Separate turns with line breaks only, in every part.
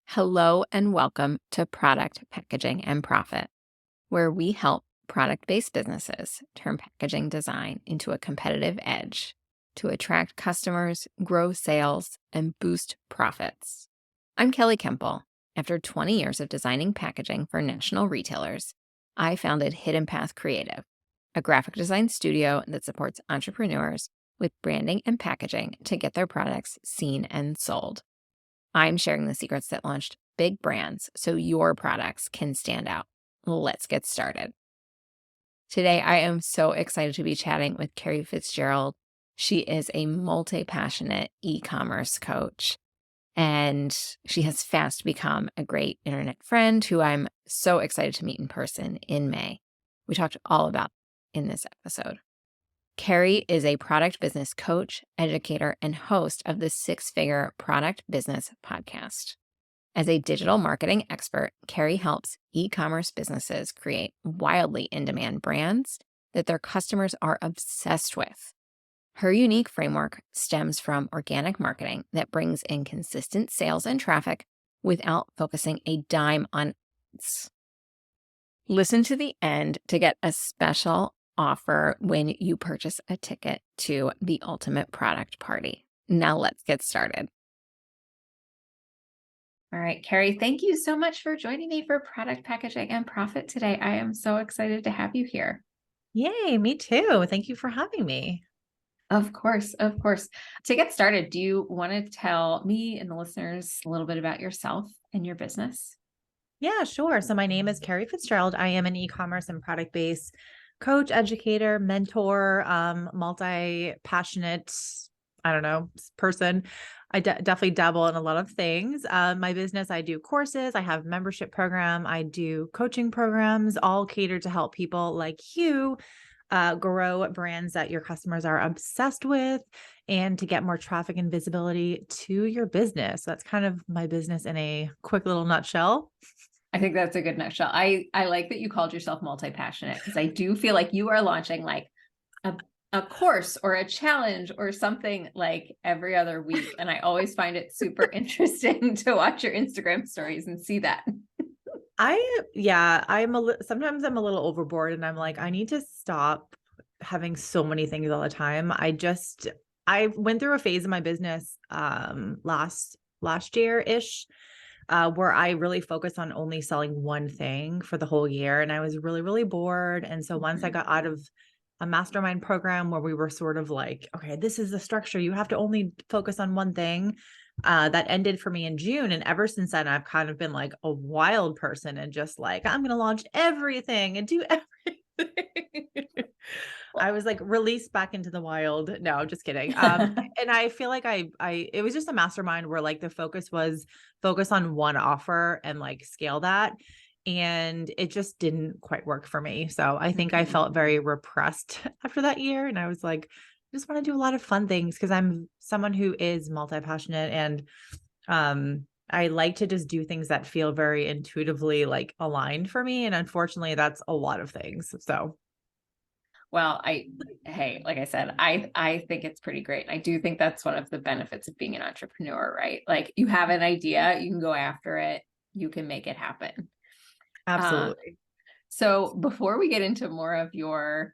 Hello and welcome to Product Packaging and Profit, where we help product-based businesses turn packaging design into a competitive edge to attract customers, grow sales, and boost profits. I'm Kelly Kemple. After 20 years of designing packaging for national retailers, I founded Hidden Path Creative, a graphic design studio that supports entrepreneurs with branding and packaging to get their products seen and sold. I'm sharing the secrets that launched big brands so your products can stand out. Let's get started. Today, I am so excited to be chatting with Kerrie Fitzgerald. She is a multi-passionate e-commerce coach, and she has fast become a great internet friend who I'm so excited to meet in person in May. We talked all about in this episode. Carey is a product business coach, educator, and host of the Six Figure Product Business podcast. As a digital marketing expert, Carey helps e-commerce businesses create wildly in-demand brands that their customers are obsessed with. Her unique framework stems from organic marketing that brings in consistent sales and traffic without focusing a dime on ads. Listen to the end to get a special offer when you purchase a ticket to the ultimate product party. Now let's get started. All right, Carey, thank you so much for joining me for Product Packaging and Profit today. I am so excited to have you here.
Yay, me too. Thank you for having me.
Of course, of course. To get started, do you want to tell me and the listeners a little bit about yourself and your business?
Yeah, sure. So my name is Kerrie Fitzgerald. I am an e-commerce and product-based coach, educator, mentor, multi-passionate, I don't know, person. I definitely dabble in a lot of things. My business, I do courses, I have a membership program, I do coaching programs, all catered to help people like you grow brands that your customers are obsessed with and to get more traffic and visibility to your business. So that's kind of my business in a quick little nutshell.
I think that's a good nutshell. I like that you called yourself multi-passionate because I do feel like you are launching like a course or a challenge or something like every other week. And I always find it super interesting to watch your Instagram stories and see that.
Sometimes I'm a little overboard and I'm like, I need to stop having so many things all the time. I went through a phase in my business last year-ish where I really focused on only selling one thing for the whole year. And I was really, really bored. And so once I got out of a mastermind program where we were sort of like, okay, this is the structure. You have to only focus on one thing. That ended for me in June. And ever since then, I've kind of been like a wild person and just like, I'm going to launch everything and do everything. I was like released back into the wild. No, I'm just kidding. And I feel like it was just a mastermind where like the focus was focus on one offer and like scale that. And it just didn't quite work for me. So I think I felt very repressed after that year. And I was like, I just want to do a lot of fun things because I'm someone who is multi-passionate and I like to just do things that feel very intuitively like aligned for me. And unfortunately, that's a lot of things. So
Well, like I said, I think it's pretty great. I do think that's one of the benefits of being an entrepreneur, right? Like you have an idea, you can go after it, you can make it happen.
absolutely.
So before we get into more of your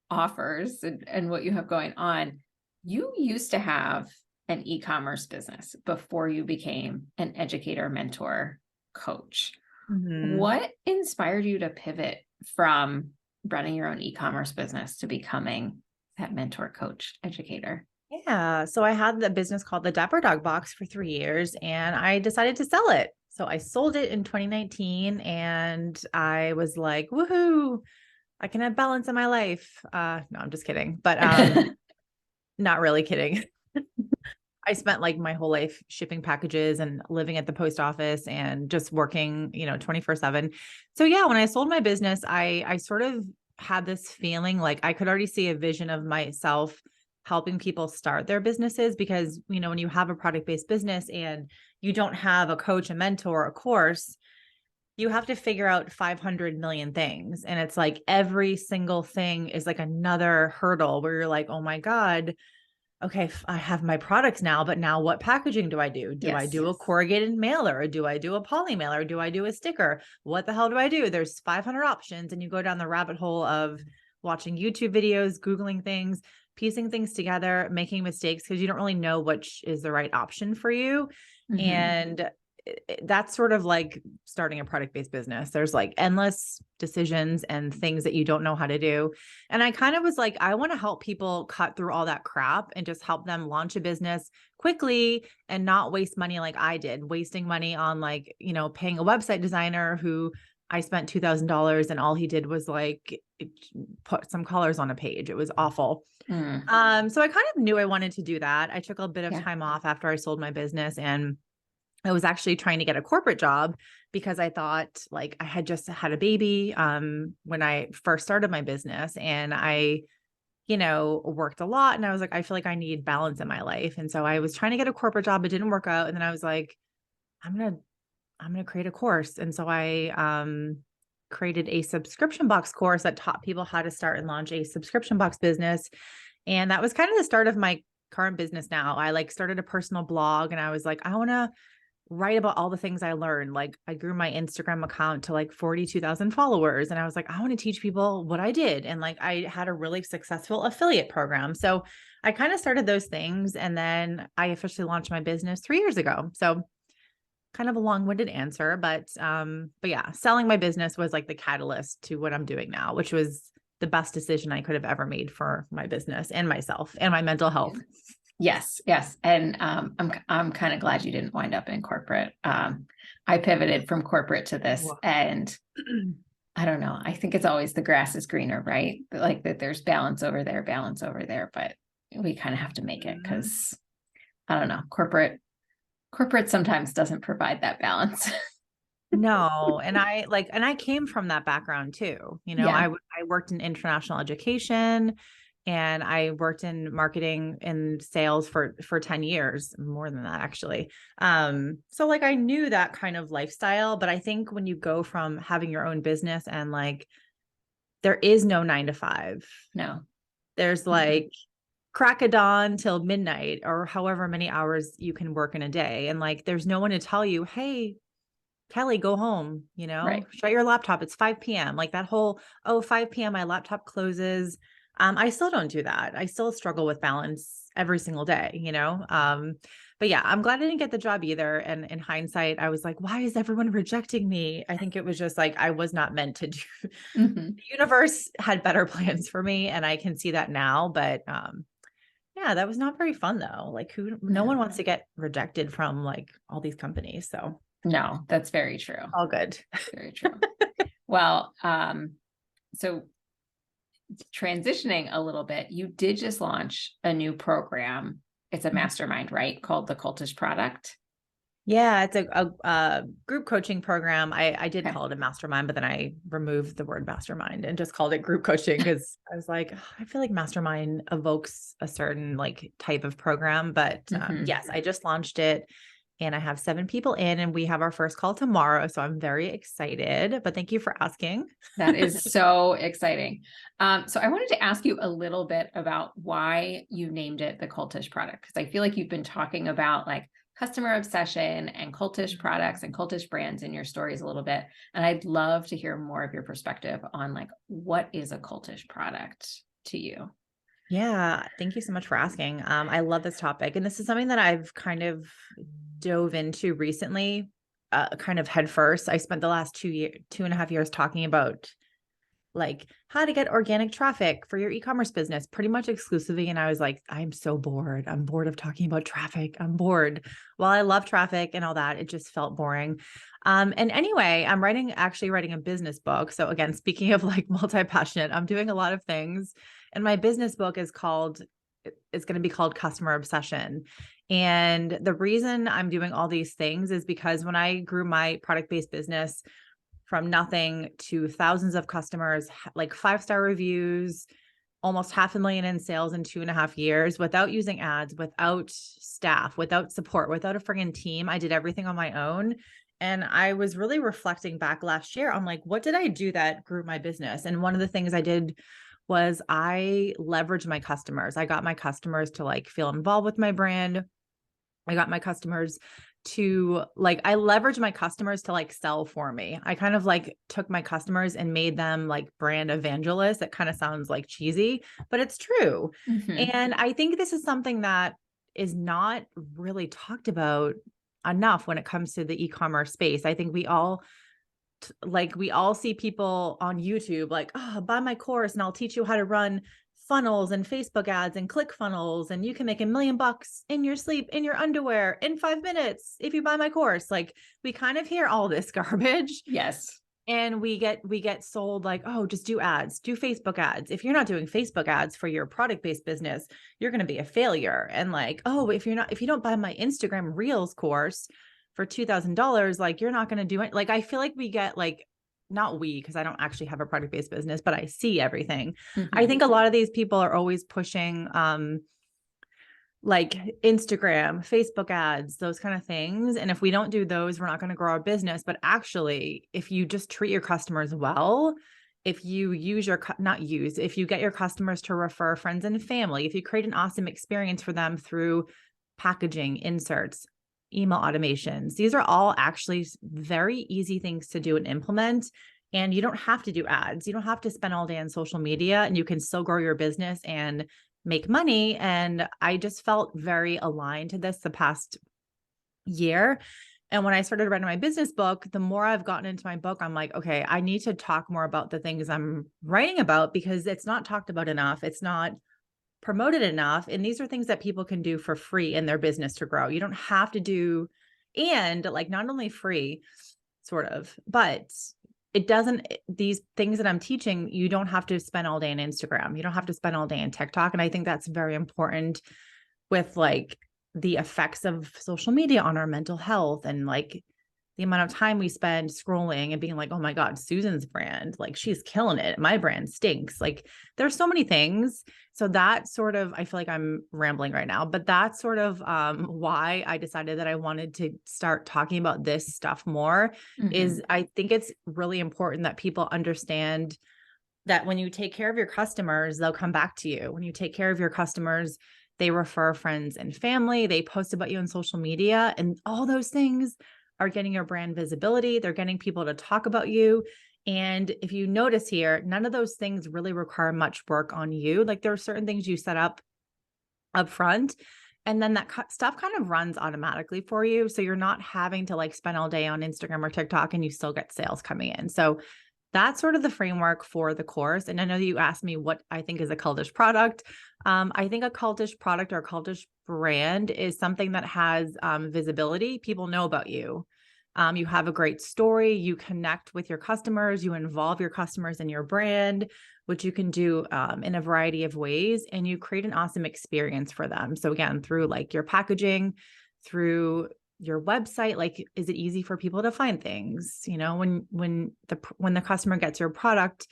offers and what you have going on, you used to have an e-commerce business before you became an educator, mentor, coach. What inspired you to pivot from running your own e-commerce business to becoming that mentor, coach, educator?
Yeah. So I had the business called the Dapper Dog Box for 3 years and I decided to sell it. So I sold it in 2019 and I was like, woohoo, I can have balance in my life. No, I'm just kidding, but not really kidding. I spent like my whole life shipping packages and living at the post office and just working, 24/7. So yeah, when I sold my business, I sort of had this feeling like I could already see a vision of myself helping people start their businesses because, when you have a product-based business and you don't have a coach, a mentor, a course, you have to figure out 500 million things. And it's like every single thing is like another hurdle where you're like, oh my God, okay, I have my products now, but now what packaging do I do? Do I
Yes.
do a corrugated mailer, or do I do a poly mailer? Or do I do a sticker? What the hell do I do? There's 500 options, and you go down the rabbit hole of watching YouTube videos, Googling things, piecing things together, making mistakes because you don't really know which is the right option for you.
Mhm.
And that's sort of like starting a product-based business. There's like endless decisions and things that you don't know how to do. And I kind of was like, I want to help people cut through all that crap and just help them launch a business quickly and not waste money like I did, wasting money on like, paying a website designer who I spent $2,000 and all he did was like put some colors on a page. It was awful.
Mm.
So I kind of knew I wanted to do that. I took a bit of
Yeah.
time off after I sold my business, and I was actually trying to get a corporate job because I thought like I had just had a baby when I first started my business, and I, worked a lot, and I was like, I feel like I need balance in my life. And so I was trying to get a corporate job. It didn't work out. And then I was like, I'm going to, I'm going to create a course. And so I created a subscription box course that taught people how to start and launch a subscription box business. And that was kind of the start of my current business now. I like started a personal blog, and I was like, I want to write about all the things I learned. Like I grew my Instagram account to like 42,000 followers. And I was like, I want to teach people what I did. And like, I had a really successful affiliate program. So I kind of started those things. And then I officially launched my business 3 years ago. So kind of a long-winded answer, but yeah, selling my business was like the catalyst to what I'm doing now, which was the best decision I could have ever made for my business and myself and my mental health.
Yes, yes. And I'm kind of glad you didn't wind up in corporate. I pivoted from corporate to this, and I don't know. I think it's always the grass is greener, right? Like that there's balance over there, but we kind of have to make it because I don't know. Corporate sometimes doesn't provide that balance.
No. And I came from that background too.
Yeah.
I worked in international education, and I worked in marketing and sales for 10 years, more than that actually. So like I knew that kind of lifestyle, but I think when you go from having your own business and like there is no 9 to 5.
No.
There's like crack of dawn till midnight or however many hours you can work in a day. And like there's no one to tell you, hey, Kelly, go home,
Right.
shut your laptop. It's 5 p.m. Like that whole, 5 p.m. my laptop closes. I still don't do that. I still struggle with balance every single day. But yeah, I'm glad I didn't get the job either. And in hindsight, I was like, why is everyone rejecting me? I think it was just like, I was not meant to do.
Mm-hmm.
The universe had better plans for me, and I can see that now. But yeah, that was not very fun though. Like no one wants to get rejected from like all these companies. So
No, that's very true.
all good.
Very true. Well, so transitioning a little bit, you did just launch a new program. It's a mastermind, right? Called the Cultish Product.
Yeah, it's a group coaching program. I did
Okay.
call it a mastermind, but then I removed the word mastermind and just called it group coaching because I was like, I feel like mastermind evokes a certain like type of program. But yes, I just launched it, and I have 7 people in, and we have our first call tomorrow. So I'm very excited, but thank you for asking.
That is so exciting. So I wanted to ask you a little bit about why you named it the Cultish Product, because I feel like you've been talking about like customer obsession and cultish products and cultish brands in your stories a little bit. And I'd love to hear more of your perspective on like, what is a cultish product to you?
Yeah, thank you so much for asking. I love this topic, and this is something that I've kind of dove into recently, kind of head first. I spent the last 2.5 years talking about like how to get organic traffic for your e-commerce business pretty much exclusively. And I was like, I'm so bored. I'm bored of talking about traffic. I'm bored. While I love traffic and all that, it just felt boring. And anyway, I'm actually writing a business book. So again, speaking of like multi-passionate, I'm doing a lot of things. And my business book it's going to be called Customer Obsession. And the reason I'm doing all these things is because when I grew my product-based business from nothing to thousands of customers, like 5-star reviews, almost $500,000 in sales in 2.5 years without using ads, without staff, without support, without a friggin' team. I did everything on my own. And I was really reflecting back last year on like, what did I do that grew my business? And one of the things I did was I leveraged my customers. I got my customers to like feel involved with my brand. I got my customers to like, I leveraged my customers to like sell for me. I kind of like took my customers and made them like brand evangelists. That kind of sounds like cheesy, but it's true.
Mm-hmm.
And I think this is something that is not really talked about enough when it comes to the e-commerce space. I think we all see people on YouTube like, oh, buy my course and I'll teach you how to run funnels and Facebook ads and click funnels. And you can make $1 million in your sleep, in your underwear in 5 minutes if you buy my course. Like we kind of hear all this garbage.
Yes.
And we get sold like, oh, just do ads, do Facebook ads. If you're not doing Facebook ads for your product-based business, you're going to be a failure. And like, oh, if you don't buy my Instagram Reels course for $2,000, like you're not going to do it. Like, I feel like we get like, not we, because I don't actually have a product-based business, but I see everything.
Mm-hmm.
I think a lot of these people are always pushing, like Instagram, Facebook ads, those kind of things. And if we don't do those, we're not going to grow our business. But actually, if you just treat your customers well, if you if you get your customers to refer friends and family, if you create an awesome experience for them through packaging, inserts, email automations, these are all actually very easy things to do and implement. And you don't have to do ads. You don't have to spend all day on social media, and you can still grow your business and make money. And I just felt very aligned to this the past year. And when I started writing my business book, the more I've gotten into my book, I'm like, okay, I need to talk more about the things I'm writing about because it's not talked about enough. It's not promoted enough. And these are things that people can do for free in their business to grow. You don't have to do, and like not only free, sort of, but these things that I'm teaching, you don't have to spend all day on Instagram. You don't have to spend all day on TikTok. And I think that's very important with like the effects of social media on our mental health and like the amount of time we spend scrolling and being like, oh my God, Susan's brand, like she's killing it. My brand stinks. Like there's so many things. So that sort of, I feel like I'm rambling right now, but that's sort of why I decided that I wanted to start talking about this stuff more.
Mm-hmm.
Is I think it's really important that people understand that when you take care of your customers, they'll come back to you. When you take care of your customers, they refer friends and family, they post about you on social media, and all those things are getting your brand visibility. They're getting people to talk about you. And if you notice here, none of those things really require much work on you. Like there are certain things you set up front, and then that stuff kind of runs automatically for you. So you're not having to like spend all day on Instagram or TikTok, and you still get sales coming in. So that's sort of the framework for the course. And I know that you asked me what I think is a cultish product. I think a cultish product or a cultish brand is something that has visibility. People know about you. You have a great story. You connect with your customers. You involve your customers in your brand, which you can do in a variety of ways. And you create an awesome experience for them. So again, through like your packaging, through your website, like, is it easy for people to find things? You know, when the customer gets your product,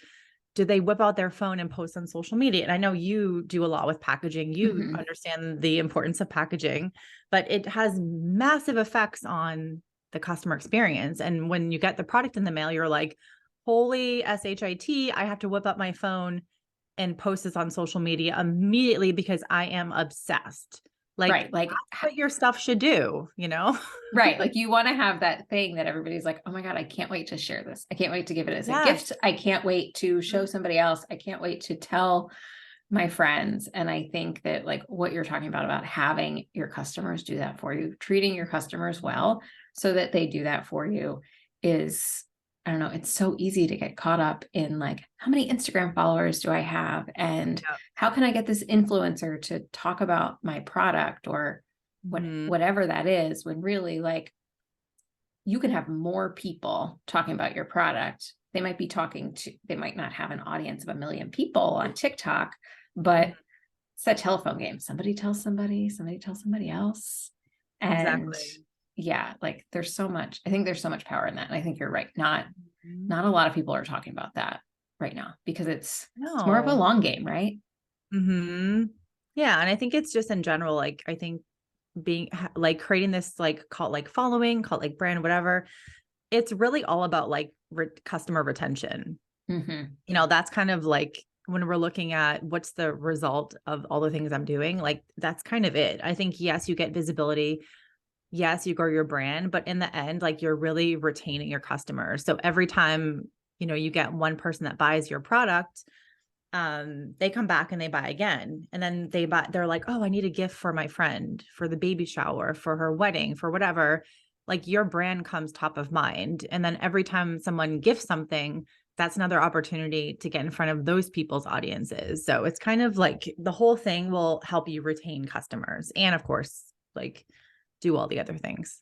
do they whip out their phone and post on social media? And I know you do a lot with packaging. You
Mm-hmm.
understand the importance of packaging, but it has massive effects on the customer experience. And when you get the product in the mail, you're like, holy shit, I have to whip up my phone and post this on social media immediately because I am obsessed. Like,
Right. Like
that's what your stuff should do, you know?
right. Like you want to have that thing that everybody's like, oh my God, I can't wait to share this. I can't wait to give it as a gift. I can't wait to show somebody else. I can't wait to tell my friends. And I think that like what you're talking about having your customers do that for you, treating your customers well so that they do that for you is, I don't know, it's so easy to get caught up in like, how many Instagram followers do I have? And how can I get this influencer to talk about my product or whatever that is, when really like you can have more people talking about your product. They might not have an audience of 1 million people on TikTok, but it's a telephone game. Somebody tells somebody tells somebody else. And
exactly.
Yeah, like I think there's so much power in that. And I think you're right. Not a lot of people are talking about that right now because it's more of a long game, right?
Mm-hmm. Yeah. And I think it's just in general, like, I think being like creating this like cult like following, cult like brand, whatever, it's really all about like customer retention.
Mm-hmm.
You know, that's kind of like when we're looking at what's the result of all the things I'm doing, like that's kind of it. I think, yes, you get visibility. Yes, you grow your brand, but in the end, like you're really retaining your customers. So every time, you get one person that buys your product, they come back and they buy again. And then they're like, oh, I need a gift for my friend, for the baby shower, for her wedding, for whatever. Like your brand comes top of mind. And then every time someone gifts something, that's another opportunity to get in front of those people's audiences. So it's kind of like the whole thing will help you retain customers. And of course, like do all the other things.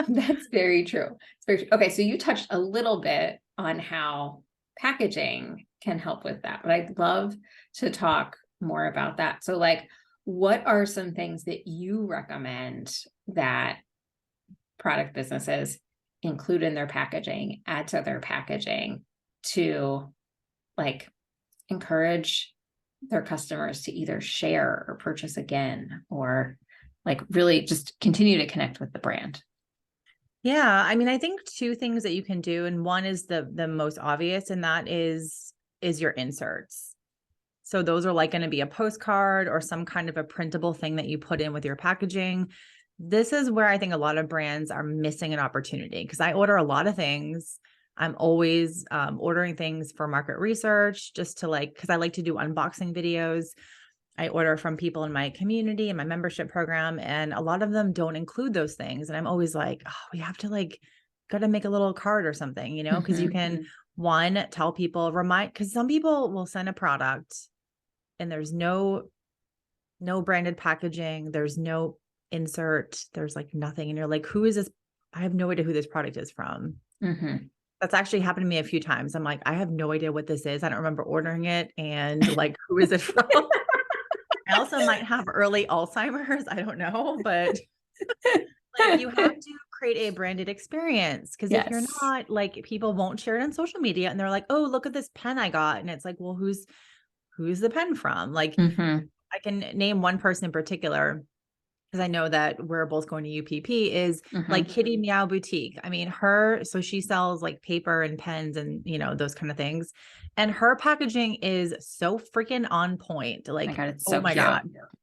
That's very true. It's very true. Okay, so you touched a little bit on how packaging can help with that, but I'd love to talk more about that. So like, what are some things that you recommend that product businesses include in their packaging, add to their packaging to like encourage their customers to either share or purchase again, or like really just continue to connect with the brand?
Yeah. I mean, I think two things that you can do. And one is the most obvious, and that is your inserts. So those are like going to be a postcard or some kind of a printable thing that you put in with your packaging. This is where I think a lot of brands are missing an opportunity, because I order a lot of things. I'm always ordering things for market research, just to because I like to do unboxing videos. I order from people in my community and my membership program, and a lot of them don't include those things. And I'm always like, oh, we have to got to make a little card or something, because you can, one, tell people, because some people will send a product and there's no branded packaging. There's no insert. There's nothing. And you're like, who is this? I have no idea who this product is from. That's actually happened to me a few times. I'm like, I have no idea what this is. I don't remember ordering it. And who is it from? I also might have early Alzheimer's. I don't know, but you have to create a branded experience, because if you're not, people won't share it on social media, and they're like, oh, look at this pen I got. And it's like, well, who's the pen from? I can name one person in particular, because I know that we're both going to UPP, is Kitty Meow Boutique. I mean, so she sells paper and pens and, those kind of things. And her packaging is so freaking on point.
Oh my God, it's so
my
cute.
God,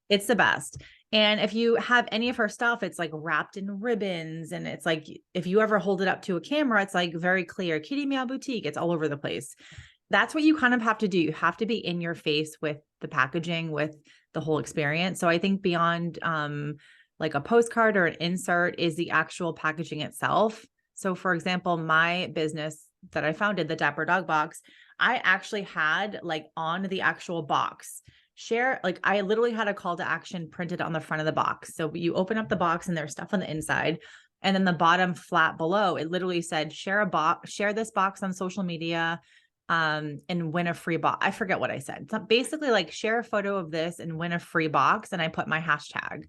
it's the best. And if you have any of her stuff, it's wrapped in ribbons. And it's if you ever hold it up to a camera, it's very clear, Kitty Meow Boutique. It's all over the place. That's what you kind of have to do. You have to be in your face with the packaging, with the whole experience. So I think beyond a postcard or an insert is the actual packaging itself. So for example, my business that I founded, the Dapper Dog Box, I actually had on the actual box share, I literally had a call to action printed on the front of the box. So you open up the box and there's stuff on the inside. And then the bottom flat below, it literally said, share this box on social media, and win a free box. I forget what I said. So basically share a photo of this and win a free box. And I put my hashtag.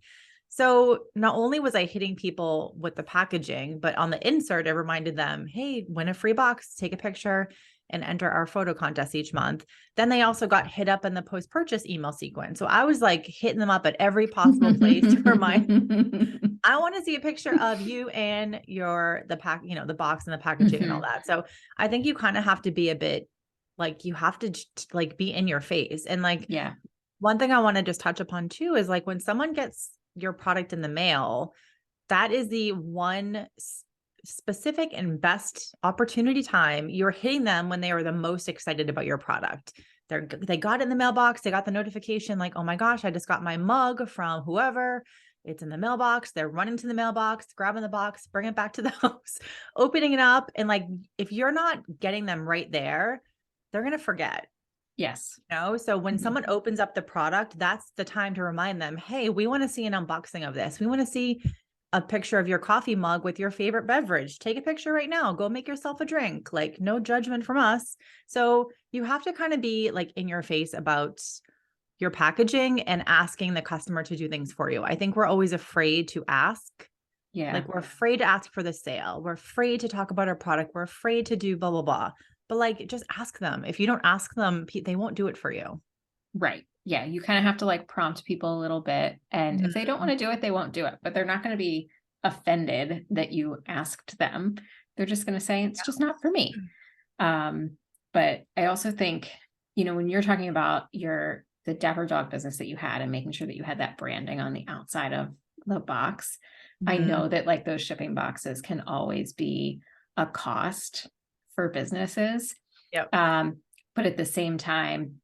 So not only was I hitting people with the packaging, but on the insert, it reminded them, hey, win a free box, take a picture and enter our photo contest each month. Then they also got hit up in the post-purchase email sequence. So I was hitting them up at every possible place to remind, I want to see a picture of you and the box and the packaging and all that. So I think you kind of have to be a bit you have to be in your face. And one thing I want to just touch upon too is when someone gets your product in the mail, that is the one specific and best opportunity time. You're hitting them when they are the most excited about your product. They got it in the mailbox. They got the notification oh my gosh, I just got my mug from whoever. It's in the mailbox. They're running to the mailbox, grabbing the box, bringing it back to the house, opening it up. And if you're not getting them right there, they're going to forget.
Yes.
So when someone opens up the product, that's the time to remind them, hey, we want to see an unboxing of this. We want to see a picture of your coffee mug with your favorite beverage. Take a picture right now. Go make yourself a drink. No judgment from us. So you have to kind of be in your face about your packaging and asking the customer to do things for you. I think we're always afraid to ask.
Yeah.
We're afraid to ask for the sale. We're afraid to talk about our product. We're afraid to do blah, blah, blah. But just ask them. If you don't ask them, they won't do it for you.
Right. Yeah. You kind of have to prompt people a little bit. And if they don't want to do it, they won't do it, but they're not going to be offended that you asked them. They're just going to say, it's just not for me. But I also think, when you're talking about the Dapper Dog business that you had and making sure that you had that branding on the outside of the box, I know that like those shipping boxes can always be a cost for businesses.
Yep.
But at the same time,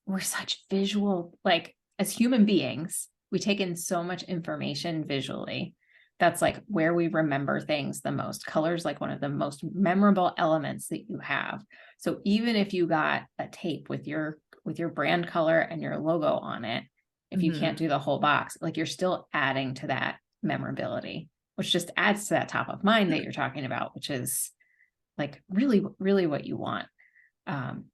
we're such visual, like as human beings, we take in so much information visually. That's like where we remember things the most. Color's like one of the most memorable elements that you have. So even if you got a tape with your brand color and your logo on it, if you can't do the whole box, like you're still adding to that memorability, which just adds to that top of mind that you're talking about, which is like really, really what you want.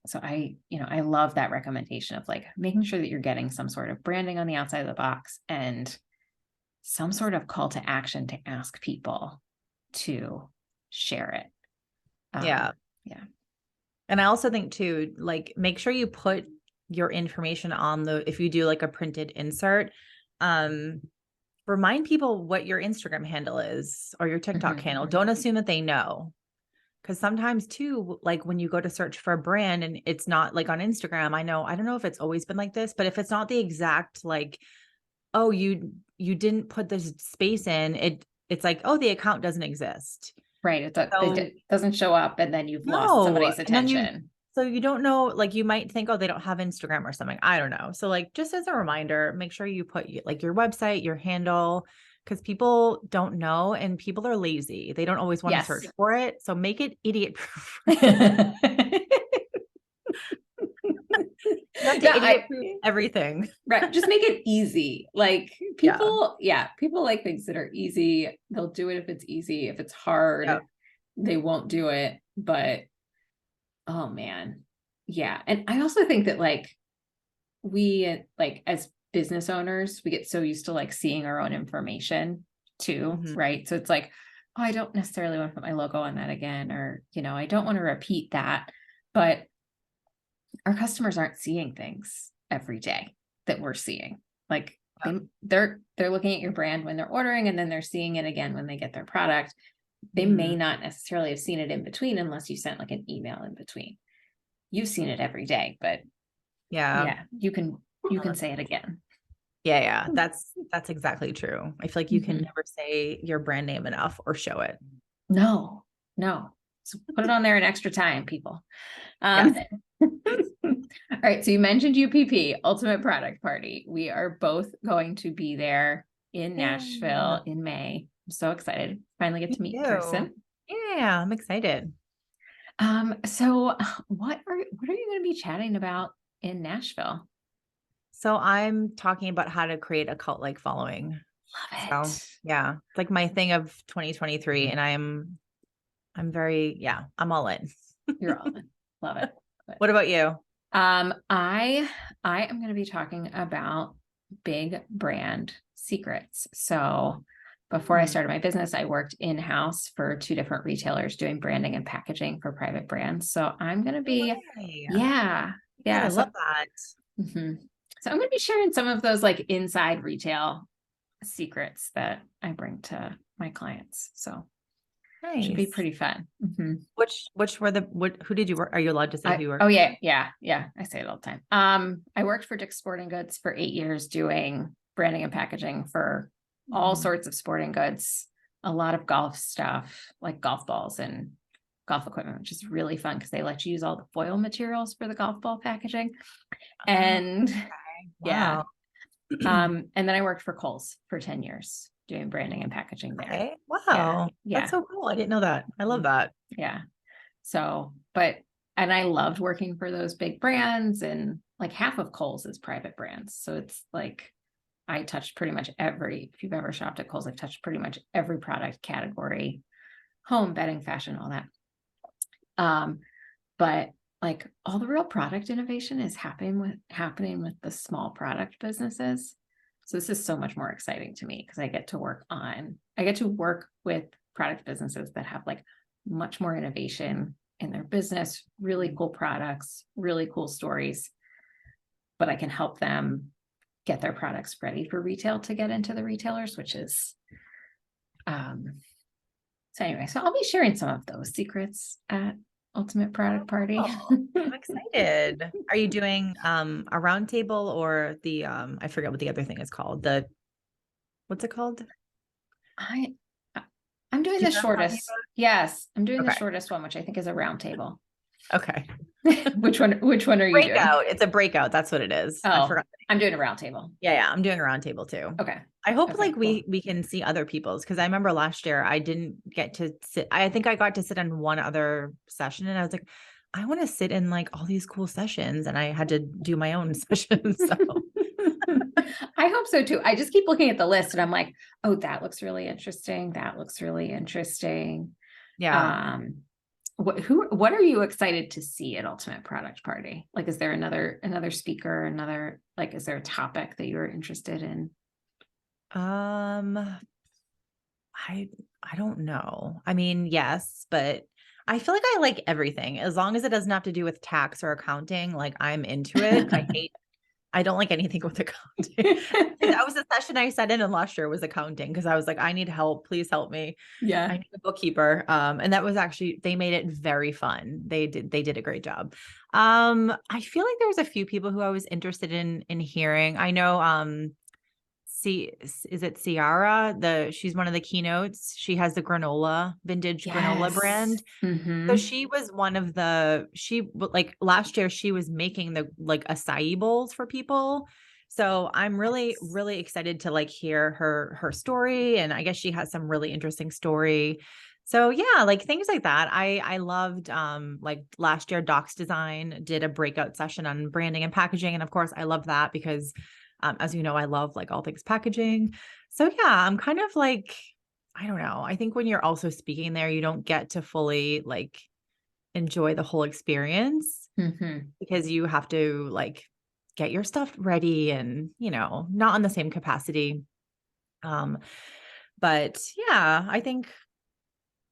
So I love that recommendation of like making sure that you're getting some sort of branding on the outside of the box and some sort of call to action to ask people to share it.
Yeah. And I also think too, like make sure you put your information on if you do like a printed insert, remind people what your Instagram handle is or your TikTok handle. Don't assume that they know. Because sometimes too, like when you go to search for a brand and it's not like on Instagram, I don't know if it's always been like this, but if it's not the exact, like, oh, you didn't put this space in, it's like, oh, the account doesn't exist.
Right. It doesn't show up and then you've lost somebody's
And then
attention.
so you don't know, like you might think, oh, they don't have Instagram or something. I don't know. So like, just as a reminder, make sure you put like your website, your handle, because people don't know and people are lazy. They don't always want to search for it. So make it idiot proof. You have to idiot proof everything.
Right. Just make it easy. Like people like things that are easy. They'll do it if it's easy. If it's hard, they won't do it. But oh man. Yeah. And I also think that like we like as business owners, we get so used to like seeing our own information too. Right. So it's like, oh, I don't necessarily want to put my logo on that again, or, I don't want to repeat that, but our customers aren't seeing things every day that we're seeing. Like they're looking at your brand when they're ordering, and then they're seeing it again when they get their product. They may not necessarily have seen it in between unless you sent like an email in between. You've seen it every day, but you can say it again.
Yeah. That's exactly true. I feel like you can never say your brand name enough or show it.
No. So put it on there an extra time, people. All right. So you mentioned UPP, Ultimate Product Party. We are both going to be there in Nashville in May. I'm so excited. Finally get to meet in person.
Yeah, I'm excited.
So what are you going to be chatting about in Nashville?
So I'm talking about how to create a cult-like following.
Love it.
So, yeah, it's like my thing of 2023, and I'm all in.
You're all in. Love it.
What about you?
I am going to be talking about big brand secrets. So before I started my business, I worked in-house for 2 different retailers doing branding and packaging for private brands. So I'm going to be, I love
that.
So I'm going to be sharing some of those like inside retail secrets that I bring to my clients. So it should be pretty fun.
Which were who did you work? Are you allowed to say who you worked?
Oh yeah. I say it all the time. I worked for Dick's Sporting Goods for 8 years doing branding and packaging for all sorts of sporting goods, a lot of golf stuff, like golf balls and golf equipment, which is really fun because they let you use all the foil materials for the golf ball packaging. And and then I worked for Kohl's for 10 years doing branding and packaging there.
Okay. Wow. That's so cool. I didn't know that. I love that.
Yeah. So, and I loved working for those big brands, and like half of Kohl's is private brands. So it's like, I touched pretty much if you've ever shopped at Kohl's, I've touched pretty much every product category, home, bedding, fashion, all that. But like all the real product innovation is happening with the small product businesses. So this is so much more exciting to me because I get to work with product businesses that have like much more innovation in their business, really cool products, really cool stories, but I can help them get their products ready for retail to get into the retailers, which is, so anyway, so I'll be sharing some of those secrets at ultimate product party.
Oh, I'm excited. Are you doing a round table or the I forget what the other thing is called. What's it called?
I I'm doing
Do
the
you know what I'm talking
shortest. Yes, I'm doing the
about?
shortest one, which I think is a round table.
Okay.
Which one are you doing?
Breakout. It's a breakout. That's what it is. I
Oh,
forgot.
I'm doing a round table.
Yeah, I'm doing a round table too.
Okay.
I hope
Okay,
like
cool.
we can see other people's, because I remember last year I didn't get to sit. I think I got to sit in one other session and I was like, I want to sit in like all these cool sessions, and I had to do my own sessions. So
I hope so too. I just keep looking at the list and I'm like, oh, that looks really interesting. That looks really interesting.
yeah.
What are you excited to see at Ultimate Product Party? Like, is there another speaker, is there a topic that you're interested in?
Um, I don't know. I mean, yes, but I feel like I like everything as long as it doesn't have to do with tax or accounting. Like I'm into it. I don't like anything with accounting. That was the session I sat in last year was accounting, because I was like, I need help. Please help me. I
Yeah.
need a bookkeeper. And that was actually, they made it very fun. They did a great job. I feel like there was a few people who I was interested in hearing. I know, is it Ciara? She's one of the keynotes. She has the vintage granola
Yes.
brand. So
Mm-hmm.
she was one of like last year she was making the like acai bowls for people. So I'm really, really excited to like hear her story. And I guess she has some really interesting story. So yeah, like things like that. I loved like last year Docs Design did a breakout session on branding and packaging. And of course I loved that because as you know, I love like all things packaging. So yeah, I'm kind of like, I don't know. I think when you're also speaking there, you don't get to fully like enjoy the whole experience
Mm-hmm.
because you have to like get your stuff ready and, not on the same capacity. Um, but yeah, I think,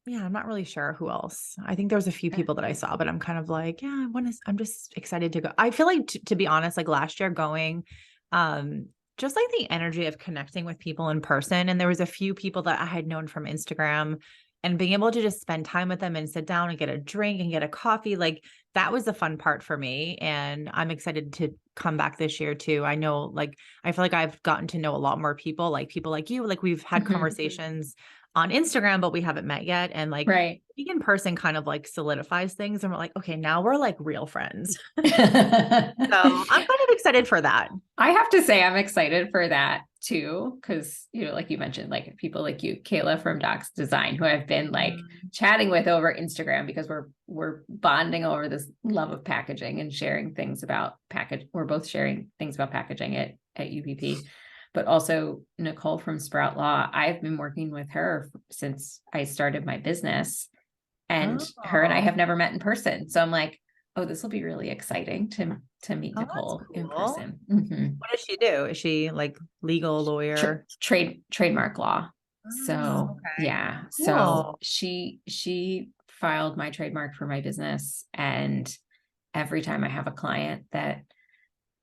yeah, I'm not really sure who else. I think there's a few people that I saw, but I'm kind of like, yeah, I'm just excited to go. I feel like to be honest, like last year going, um, just like the energy of connecting with people in person. And there was a few people that I had known from Instagram, and being able to just spend time with them and sit down and get a drink and get a coffee. Like that was the fun part for me. And I'm excited to come back this year too. I know, like, I feel like I've gotten to know a lot more people like you, like we've had
Mm-hmm.
conversations on Instagram, but we haven't met yet. And like
Right.
being in person kind of like solidifies things. And we're like, okay, now we're like real friends. So I'm kind of excited for that.
I have to say I'm excited for that too, because like you mentioned, like people like you, Kayla from Docs Design, who I've been like chatting with over Instagram because we're bonding over this love of packaging and sharing things about package. We're both sharing things about packaging at UPP, but also Nicole from Sprout Law. I've been working with her since I started my business, and her and I
Oh,
have never met in person. So I'm like, oh, this will be really exciting to meet
oh, that's
Nicole in
cool.
person. Mm-hmm.
What does she do? Is she like legal lawyer?
Trademark law.
Oh,
So
okay.
yeah, so
Cool.
she filed my trademark for my business, and every time I have a client that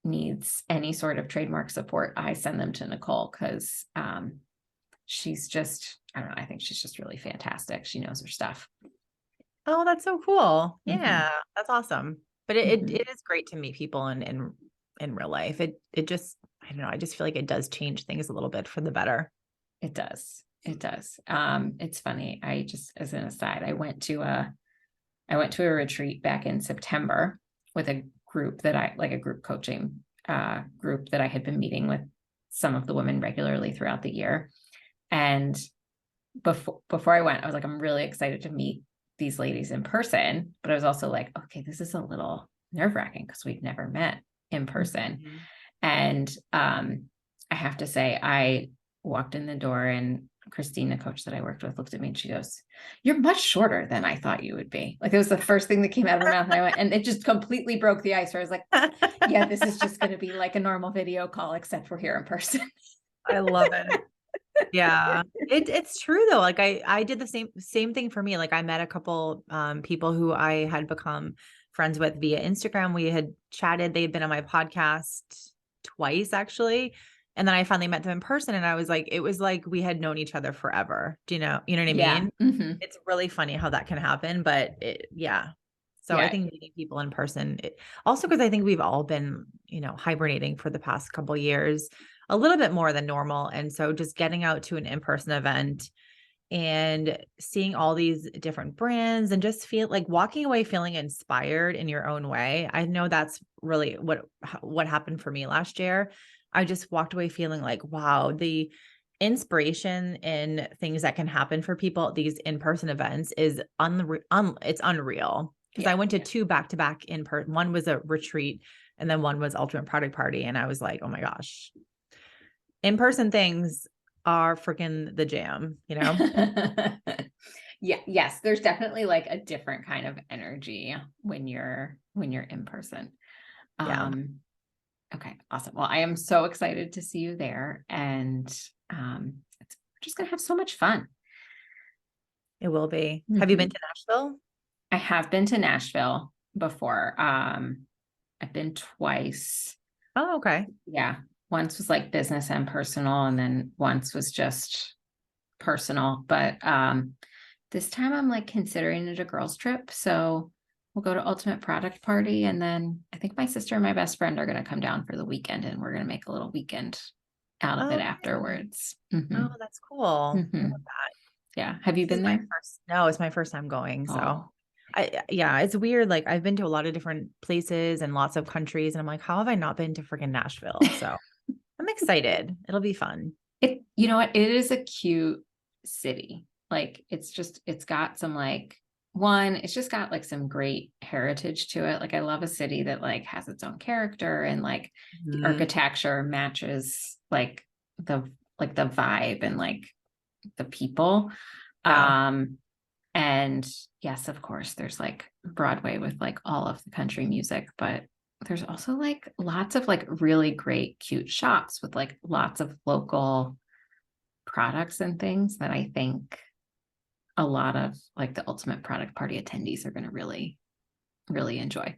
needs any sort of trademark support, I send them to Nicole because she's just, I don't know, I think she's just really fantastic. She knows her stuff.
Oh, that's so cool.
Mm-hmm.
Yeah, that's awesome. But it,
Mm-hmm.
it is great to meet people in real life. It just, I don't know, I just feel like it does change things a little bit for the better.
It does. It does. It's funny. I just, as an aside, I went to a retreat back in September with a group like a group coaching group that I had been meeting with some of the women regularly throughout the year. And before I went, I was like, I'm really excited to meet these ladies in person. But I was also like, okay, this is a little nerve-wracking because we've never met in person.
Mhm.
And I have to say, I walked in the door and Christine, the coach that I worked with, looked at me and she goes, "You're much shorter than I thought you would be." Like it was the first thing that came out of her mouth. And I went, and it just completely broke the ice. Where I was like, yeah, this is just going to be like a normal video call, except we're here in person.
I love it. Yeah, it's true though. Like I did the same thing for me. Like I met a couple people who I had become friends with via Instagram. We had chatted. They had been on my podcast twice actually. And then I finally met them in person, and I was like, it was like we had known each other forever. Do you know what I
Yeah.
mean?
Mm-hmm.
It's really funny how that can happen, but yeah, So I
Yeah.
think meeting people in person, also because I think we've all been, hibernating for the past couple of years, a little bit more than normal. And so just getting out to an in-person event and seeing all these different brands and just feel like walking away feeling inspired in your own way. I know that's really what happened for me last year. I just walked away feeling like, wow, the inspiration in things that can happen for people at these in-person events is it's unreal. Because I went to two back-to-back in person. One was a retreat and then one was Ultimate Product Party. And I was like, oh my gosh, in-person things are freaking the jam,
Yeah. Yes. There's definitely like a different kind of energy when you're in person.
Yeah,
Okay. Awesome. Well, I am so excited to see you there, and we're just gonna have so much fun.
it will be. Have you been to Nashville?
I have been to Nashville before. I've been twice.
Oh, okay.
Yeah. Once was like business and personal, and then once was just personal. But this time I'm like considering it a girls' trip. So we'll go to Ultimate Product Party, and then I think my sister and my best friend are going to come down for the weekend, and we're going to make a little weekend out of it
Oh,
afterwards.
oh, that's cool. I love
Mhm.
that.
Yeah. Have you
This
been
is my
there?
first, no, it's my first time going. So
Oh,
yeah, it's weird. Like I've been to a lot of different places and lots of countries, and I'm like, how have I not been to freaking Nashville? So I'm excited. It'll be fun.
you know what? It is a cute city. Like it's got some it's just got like some great heritage to it. Like I love a city that like has its own character, and like the
Mhm.
architecture matches the the vibe and like the people.
Yeah.
Um, and yes, of course, there's like Broadway with like all of the country music, but there's also like lots of like really great cute shops with like lots of local products and things that I think a lot of like the Ultimate Product Party attendees are going to really, really enjoy.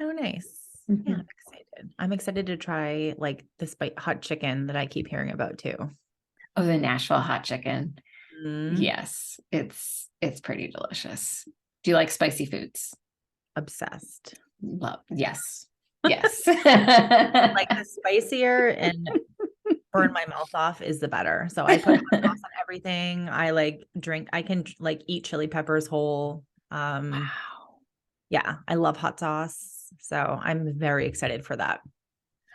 Oh, nice. Yeah,
Mhm.
I'm excited. I'm excited to try like the hot chicken that I keep hearing about too.
Oh, the Nashville hot chicken.
Mm,
Yes, it's pretty delicious. Do you like spicy foods?
obsessed.
Love. Yes. Yes.
Like the spicier and burn my mouth off is the better. So I put hot sauce on everything. I can like eat chili peppers whole.
Wow.
Yeah, I love hot sauce. So I'm very excited for that.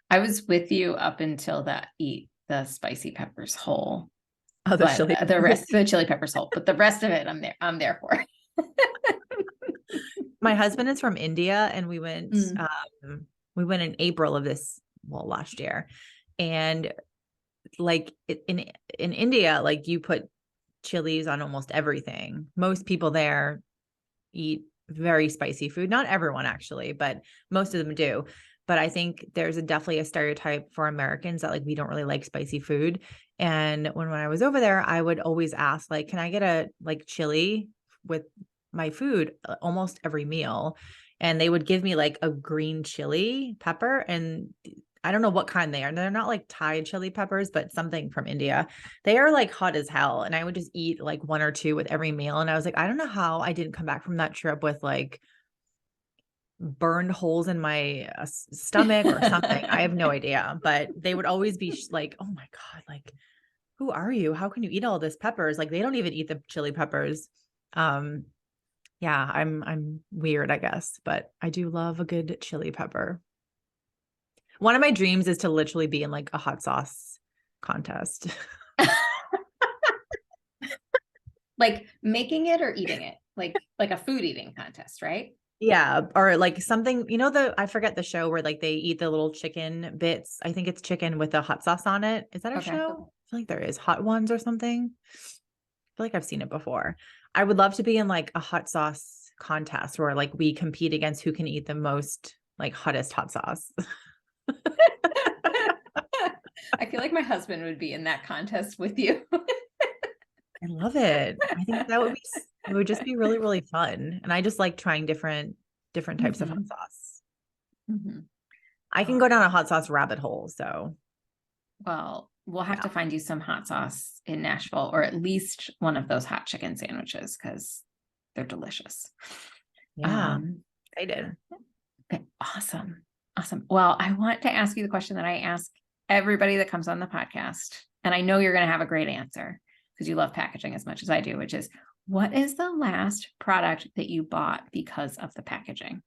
I was with you up until that eat the spicy peppers whole,
Oh, the
but
chili
the
peppers.
rest, the chili peppers whole, but the rest of it, I'm there for.
My husband is from India and
Mm.
we went in April of last year. And like in India, like you put chilies on almost everything. Most people there eat very spicy food. Not everyone actually, but most of them do. But I think there's definitely a stereotype for Americans that like we don't really like spicy food. And when I was over there, I would always ask like, can I get a like chili with my food almost every meal? And they would give me like a green chili pepper, and I don't know what kind they are. They're not like Thai chili peppers, but something from India. They are like hot as hell. And I would just eat like one or two with every meal. And I was like, I don't know how I didn't come back from that trip with like burned holes in my stomach or something. I have no idea. But they would always be like, oh my God, like, who are you? How can you eat all this peppers? Like they don't even eat the chili peppers. Um, yeah, I'm weird, I guess, but I do love a good chili pepper. One of my dreams is to literally be in like a hot sauce contest.
Like making it or eating it, like a food eating contest, right?
Yeah, or like something, I forget the show where like they eat the little chicken bits. I think it's chicken with a hot sauce on it. Is that a
Okay.
show? I feel like there is Hot Ones or something. I feel like I've seen it before. I would love to be in like a hot sauce contest where like we compete against who can eat the most like hottest hot sauce.
I feel like my husband would be in that contest with you.
I love it. I think it would just be really, really fun. And I just like trying different types of hot
Mhm.
sauce.
Mhm.
I can
Oh,
go down a hot sauce rabbit hole. So
well, we'll have
yeah.
to find you some hot sauce in Nashville, or at least one of those hot chicken sandwiches, because they're delicious.
Yeah. Excited.
Okay, awesome. Awesome. Well, I want to ask you the question that I ask everybody that comes on the podcast. And I know you're going to have a great answer because you love packaging as much as I do, which is, what is the last product that you bought because of the packaging?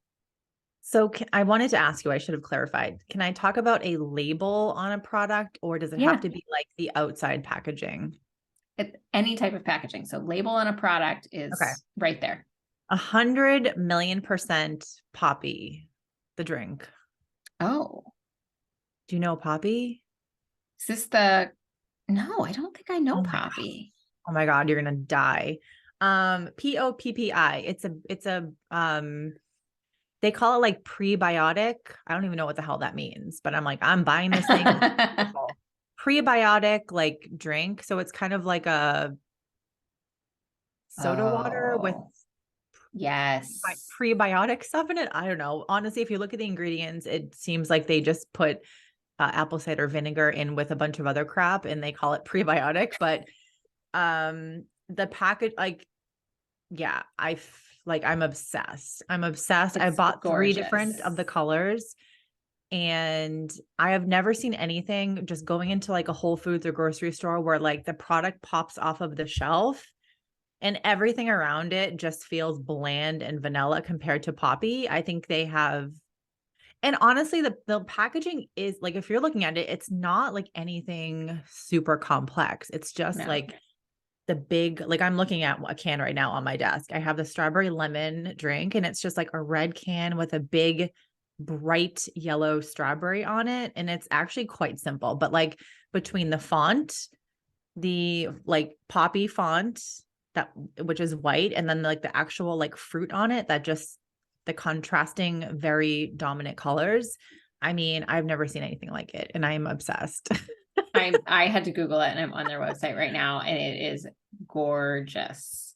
So I wanted to ask you, I should have clarified. Can I talk about a label on a product, or does it have to be like the outside packaging?
Any type of packaging. So label on a product is right there.
100,000,000% Poppy, the drink.
Oh.
Do you know Poppy?
Is this the... No, I don't think I know Poppy.
Oh my God, you're gonna die. POPPI. It's a they call it like prebiotic. I don't even know what the hell that means, but I'm like, I'm buying this thing. Prebiotic like drink. So it's kind of like a soda water with prebiotic stuff in it. I don't know. Honestly, if you look at the ingredients, it seems like they just put apple cider vinegar in with a bunch of other crap and they call it prebiotic. But the package, like, yeah, I'm obsessed. I bought 3 different of the colors, and I have never seen anything just going into like a Whole Foods or grocery store where like the product pops off of the shelf and everything around it just feels bland and vanilla compared to Poppy. I think they have, and honestly, the packaging is like, if you're looking at it, it's not like anything super complex. It's just like the big, like I'm looking at a can right now on my desk. I have the strawberry lemon drink, and it's just like a red can with a big bright yellow strawberry on it. And it's actually quite simple, but like between the font, the like Poppy font, which is white, and then like the actual like fruit on it, that just the contrasting, very dominant colors. I mean, I've never seen anything like it, and I'm obsessed.
I had to Google it, and I'm on their website right now, and it is gorgeous.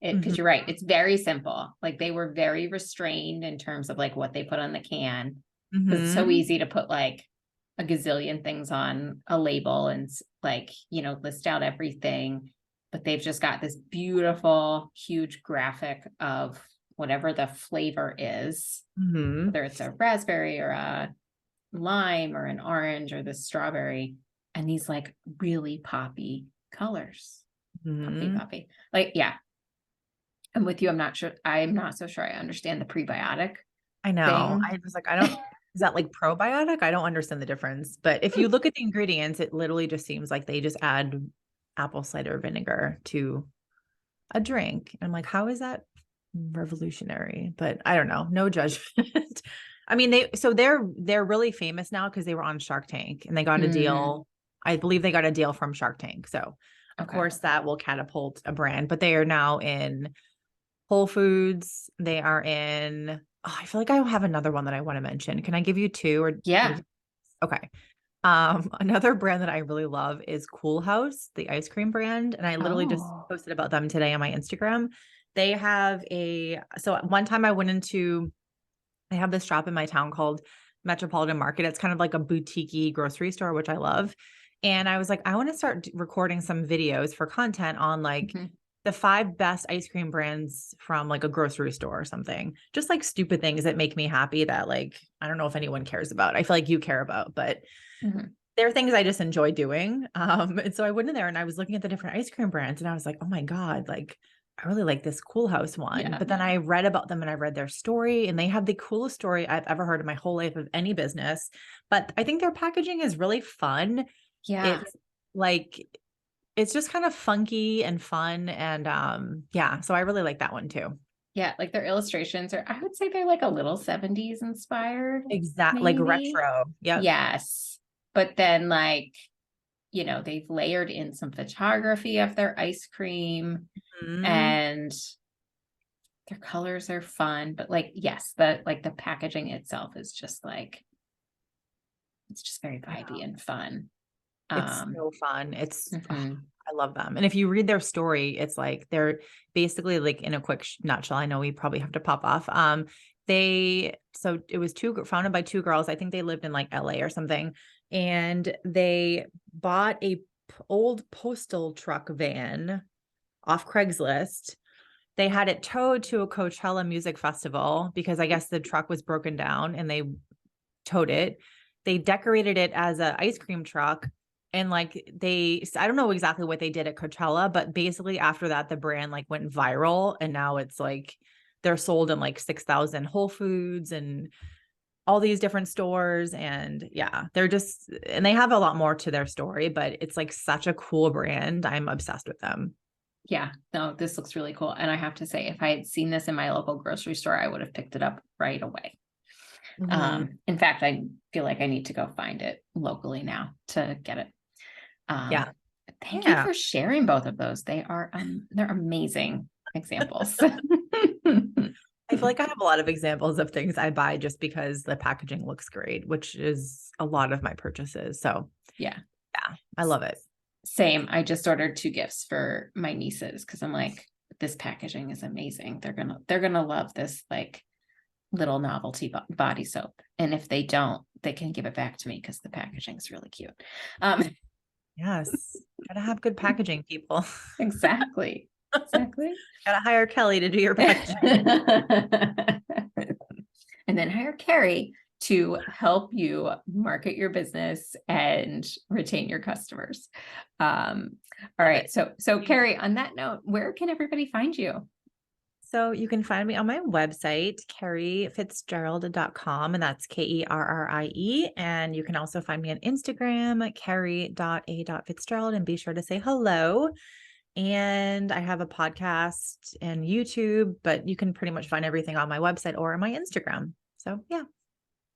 Because you're right, it's very simple. Like they were very restrained in terms of like what they put on the can. Because it's so easy to put like a gazillion things on a label and like, list out everything. But they've just got this beautiful, huge graphic of whatever the flavor is, whether it's a raspberry or a lime or an orange or the strawberry, and these like really poppy colors. Poppy. Like, yeah. I'm with you. I'm not so sure I understand the prebiotic.
I know. I was like, is that like probiotic? I don't understand the difference. But if you look at the ingredients, it literally just seems like they just add apple cider vinegar to a drink. I'm like, how is that revolutionary? But I don't know. No judgment. I mean, they're really famous now because they were on Shark Tank and they got a deal. I believe they got a deal from Shark Tank. So of course that will catapult a brand, but they are now in Whole Foods. They are in, I feel like I have another one that I want to mention. Can I give you 2 or?
Yeah.
Okay. Another brand that I really love is Cool House, the ice cream brand. And I literally just posted about them today on my Instagram. They have so one time I have this shop in my town called Metropolitan Market. It's kind of like a boutique-y grocery store, which I love. And I was like, I want to start recording some videos for content on like the 5 best ice cream brands from like a grocery store or something. Just like stupid things that make me happy that like, I don't know if anyone cares about. I feel like you care about, but there are things I just enjoy doing. And so I went in there and I was looking at the different ice cream brands and I was like, oh my God, like I really like this Cool House one. Yeah. But then I read about them and I read their story, and they have the coolest story I've ever heard in my whole life of any business. But I think their packaging is really fun.
Yeah.
It's like, it's just kind of funky and fun. And yeah, so I really like that one too.
Yeah. Like their illustrations I would say they're like a little 70s inspired.
Exactly. Like retro. Yeah.
Yes. But then like, they've layered in some photography of their ice cream and their colors are fun. But like, yes, the packaging itself is just like, it's just very vibey and fun.
It's so fun. I love them. And if you read their story, it's like, they're basically like in a quick nutshell. I know we probably have to pop off. So it was founded by 2 girls. I think they lived in like LA or something. And they bought a old postal truck van off Craigslist they had it towed to a Coachella music festival because I guess the truck was broken down and they towed it. They decorated it as an ice cream truck. And like I don't know exactly what they did at Coachella, but basically after that, the brand like went viral and now it's like they're sold in like 6,000 Whole Foods and all these different stores. And yeah, and they have a lot more to their story, but it's like such a cool brand. I'm obsessed with them.
Yeah, no, this looks really cool. And I have to say, if I had seen this in my local grocery store, I would have picked it up right away. In fact, I feel like I need to go find it locally now to get it.
Yeah.
Thank you for sharing both of those. They're amazing examples.
I feel like I have a lot of examples of things I buy just because the packaging looks great, which is a lot of my purchases. So yeah, I love it.
Same. I just ordered 2 gifts for my nieces because I'm like, this packaging is amazing. They're gonna love this like little novelty body soap. And if they don't, they can give it back to me because the packaging is really cute.
Yes, gotta have good packaging, people.
Exactly.
Gotta hire Kelly to do your packaging.
And then hire Carey to help you market your business and retain your customers. All right. So Carey, on that note, where can everybody find you?
So you can find me on my website, kerriefitzgerald.com, and that's Kerrie. And you can also find me on Instagram, kerrie.a.fitzgerald, and be sure to say hello. And I have a podcast and YouTube, but you can pretty much find everything on my website or on my Instagram. So yeah.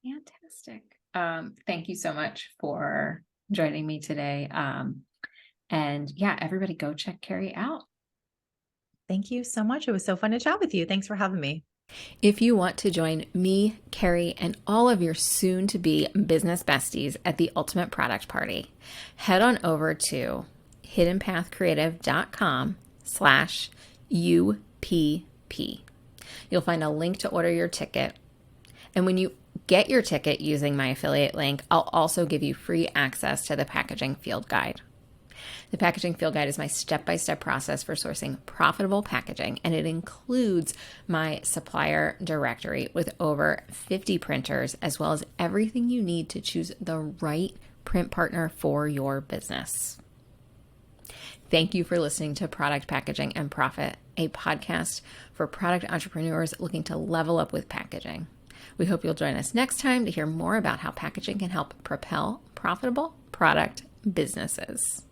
Fantastic. Thank you so much for joining me today. And yeah, everybody go check Carey out.
Thank you so much. It was so fun to chat with you. Thanks for having me.
If you want to join me, Carey, and all of your soon-to-be business besties at the Ultimate Product Party, head on over to hiddenpathcreative.com/UPP. You'll find a link to order your ticket. And when you get your ticket using my affiliate link, I'll also give you free access to the packaging field guide. The packaging field guide is my step-by-step process for sourcing profitable packaging, and it includes my supplier directory with over 50 printers, as well as everything you need to choose the right print partner for your business. Thank you for listening to Product Packaging and Profit, a podcast for product entrepreneurs looking to level up with packaging. We hope you'll join us next time to hear more about how packaging can help propel profitable product businesses.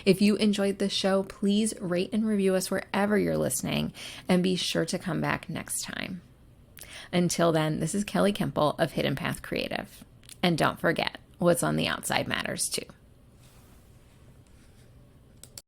If you enjoyed this show, please rate and review us wherever you're listening, and be sure to come back next time. Until then, this is Kelly Kemple of Hidden Path Creative. And don't forget, what's on the outside matters too.